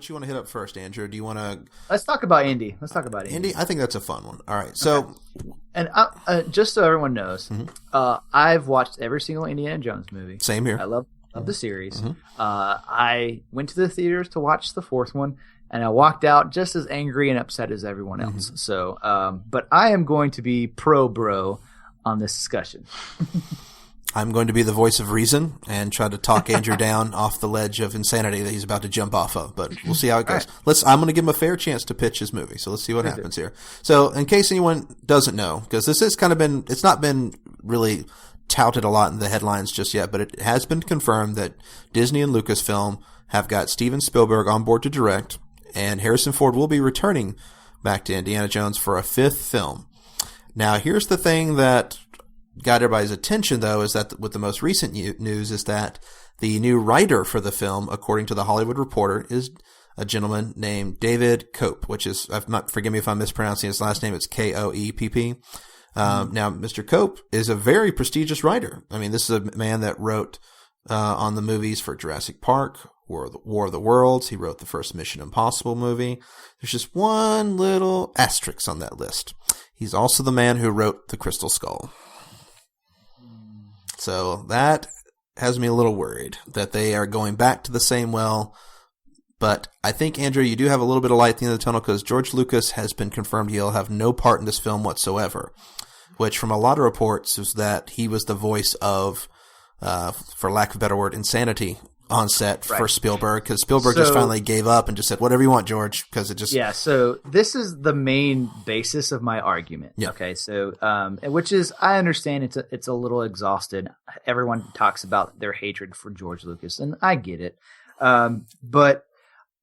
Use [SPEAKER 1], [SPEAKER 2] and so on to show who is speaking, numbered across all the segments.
[SPEAKER 1] what you want to hit up first, Andrew? Do you want to?
[SPEAKER 2] Let's talk about Indy.
[SPEAKER 1] Indy. I think that's a fun one. All right. So,
[SPEAKER 2] and just so everyone knows, I've watched every single Indiana Jones movie.
[SPEAKER 1] Same here.
[SPEAKER 2] I love the series. I went to the theaters to watch the fourth one, and I walked out just as angry and upset as everyone else. So, but I am going to be pro bro on this discussion.
[SPEAKER 1] I'm going to be the voice of reason and try to talk Andrew down off the ledge of insanity that he's about to jump off of. But we'll see how it goes.
[SPEAKER 2] Right.
[SPEAKER 1] I'm going to give him a fair chance to pitch his movie. So let's see what happens here. So in case anyone doesn't know, because this has it's not been really touted a lot in the headlines just yet, but it has been confirmed that Disney and Lucasfilm have got Steven Spielberg on board to direct, and Harrison Ford will be returning back to Indiana Jones for a fifth film. Now, here's the thing that got everybody's attention, though, is that with the most recent news is that the new writer for the film, according to the Hollywood Reporter, is a gentleman named David Koepp, which is, forgive me if I'm mispronouncing his last name, it's Koepp. Now, Mr. Koepp is a very prestigious writer. I mean, this is a man that wrote on the movies for Jurassic Park, War of the Worlds. He wrote the first Mission Impossible movie. There's just one little asterisk on that list. He's also the man who wrote The Crystal Skull. So that has me a little worried that they are going back to the same well. But I think, Andrew, you do have a little bit of light at the end of the tunnel because George Lucas has been confirmed he'll have no part in this film whatsoever, which from a lot of reports is that he was the voice of, for lack of a better word, insanity on set for Spielberg, because Spielberg just finally gave up and just said, whatever you want, George, because it just...
[SPEAKER 2] Yeah, so this is the main basis of my argument.
[SPEAKER 1] Yeah.
[SPEAKER 2] Okay, so, which is, I understand it's a little exhausted. Everyone talks about their hatred for George Lucas, and I get it. But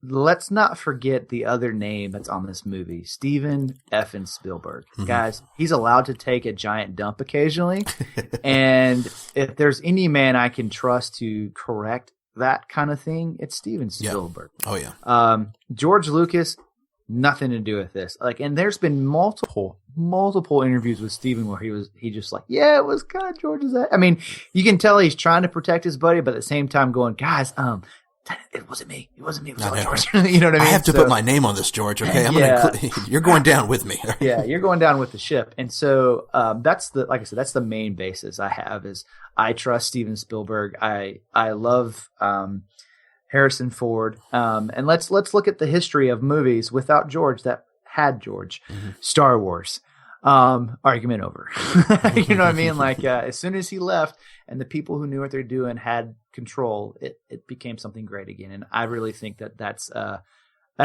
[SPEAKER 2] let's not forget the other name that's on this movie, Steven effing Spielberg. Guys, he's allowed to take a giant dump occasionally, and if there's any man I can trust to correct that kind of thing, it's Steven Spielberg.
[SPEAKER 1] Yeah. Oh yeah.
[SPEAKER 2] George Lucas, nothing to do with this. And there's been multiple interviews with Steven where he just like, yeah, it was kind of George's. I mean, you can tell he's trying to protect his buddy, but at the same time going, guys, it wasn't me. It wasn't me. It was all George. You know what I mean?
[SPEAKER 1] I have to put my name on this, George. Okay, you're going down with me.
[SPEAKER 2] Yeah, you're going down with the ship. And so that's like I said, that's the main basis I have is I trust Steven Spielberg. I love Harrison Ford. And let's look at the history of movies without George that had George. Star Wars. Argument over. You know what I mean? Like as soon as he left and the people who knew what they're doing had control, it became something great again. And I really think that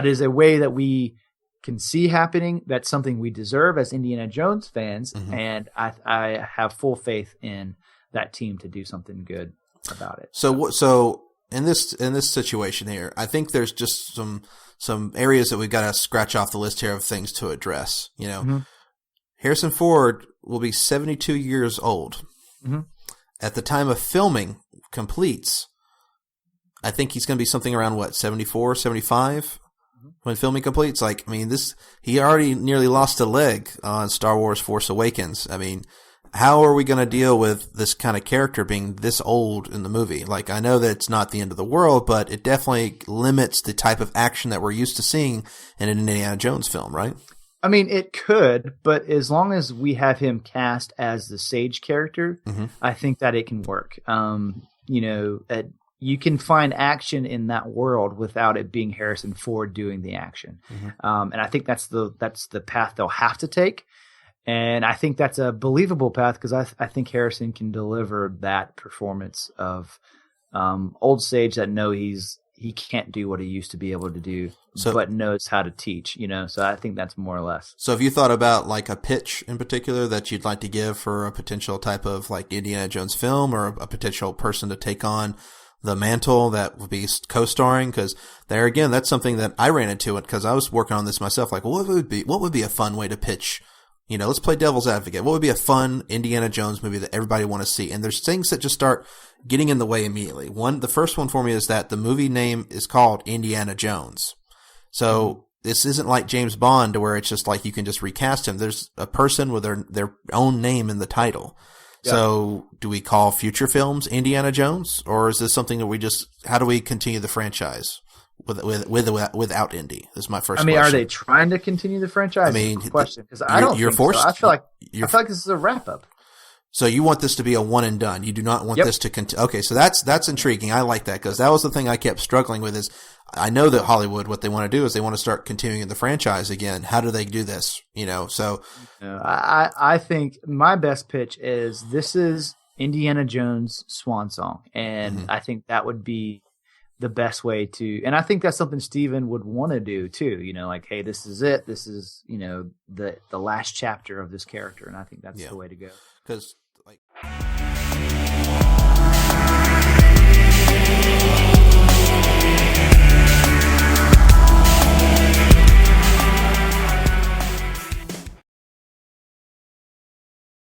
[SPEAKER 2] is a way that we can see happening. That's something we deserve as Indiana Jones fans. And I have full faith in that team to do something good about it.
[SPEAKER 1] So in this situation here, I think there's just some areas that we've got to scratch off the list here of things to address, you know. Harrison Ford will be 72 years old. At the time of filming completes, I think he's going to be something around, 74, 75 when filming completes? Like, I mean, he already nearly lost a leg on Star Wars Force Awakens. I mean, how are we going to deal with this kind of character being this old in the movie? Like, I know that it's not the end of the world, but it definitely limits the type of action that we're used to seeing in an Indiana Jones film, right?
[SPEAKER 2] I mean, it could, but as long as we have him cast as the sage character, I think that it can work. You can find action in that world without it being Harrison Ford doing the action. And I think that's the path they'll have to take. And I think that's a believable path because I think Harrison can deliver that performance of old sage that he can't do what he used to be able to do, but knows how to teach, So I think that's more or less.
[SPEAKER 1] So have you thought about like a pitch in particular that you'd like to give for a potential type of like Indiana Jones film or a potential person to take on the mantle that would be co-starring? Because there again, that's something that I ran into it because I was working on this myself. Like, what would be a fun way to pitch? Let's play devil's advocate. What would be a fun Indiana Jones movie that everybody want to see? And there's things that just start getting in the way immediately. The first one for me is that the movie name is called Indiana Jones. So this isn't like James Bond to where it's just like you can just recast him. There's a person with their own name in the title. Yeah. So do we call future films Indiana Jones? Or is this something that how do we continue the franchise? without Indy. This is my first.
[SPEAKER 2] I mean,
[SPEAKER 1] question.
[SPEAKER 2] Are they trying to continue the franchise?
[SPEAKER 1] I mean,
[SPEAKER 2] question, because I don't think so. I feel like this is a wrap up.
[SPEAKER 1] So you want this to be a one and done. You do not want this to continue. Okay, so that's intriguing. I like that because that was the thing I kept struggling with. Is I know that Hollywood, what they want to do is they want to start continuing the franchise again. How do they do this? So
[SPEAKER 2] I think my best pitch is this is Indiana Jones' swan song, and I think that would be the best way to. And I think that's something Steven would want to do too. Like, hey, this is it. This is the last chapter of this character, and I think that's the way to go.
[SPEAKER 1] Because like.